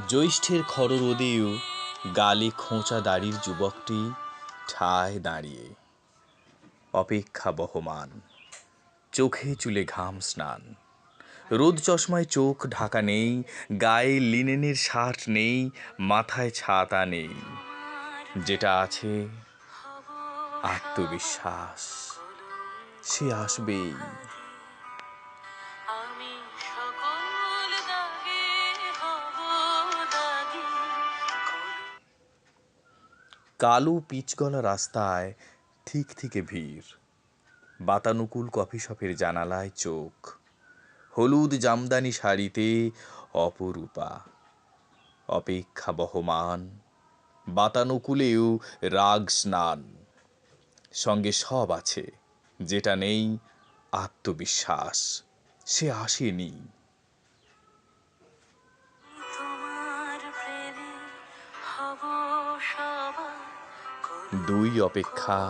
জ্যৈষ্ঠের খররোদেও গালে খোঁচা দাড়ির যুবকটি ঠায় দাঁড়িয়ে, অপেক্ষা বহমান, চোখে চুলে ঘাম স্নান। রোদ চশমায় চোখ ঢাকা নেই, গায়ে লিনেনের শার্ট নেই, মাথায় ছাতা নেই। যেটা আছে আত্মবিশ্বাস, সে আসবেই। কালো পিচগলা রাস্তায় ঠিক থেকে ভিড়, বাতানুকুল কফি শপের জানালায় চোখ, হলুদ জামদানি শাড়িতে অপরূপা, অপেক্ষা বহমান, বাতানুকুলেও রাগ স্নান। সঙ্গে সব আছে, যেটা নেই আত্মবিশ্বাস, সে আসেনি। দুই অপেক্ষা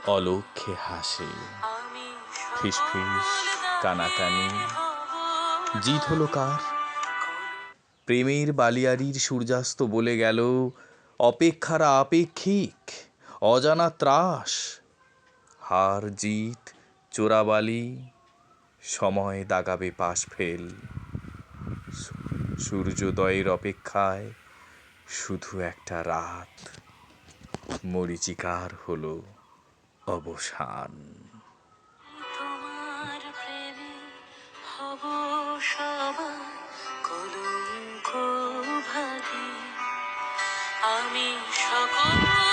অলক্ষ্যে হাসে, ফিসফিস কানাকানি। জিত হলো কার? প্রেমের বালিয়াড়ির সূর্যাস্ত বলে গেল, অপেক্ষারা আপেক্ষিক, অজানা ত্রাস। হার জিত চোরাবালি, সময় দাগাবে পাশ ফেল। সূর্যোদয়ের অপেক্ষায় শুধু একটা রাত, মরীচিকার হলো অবসান। তোমার প্রেমে হব সবার কলঙ্ক ভাগী, আমি সকল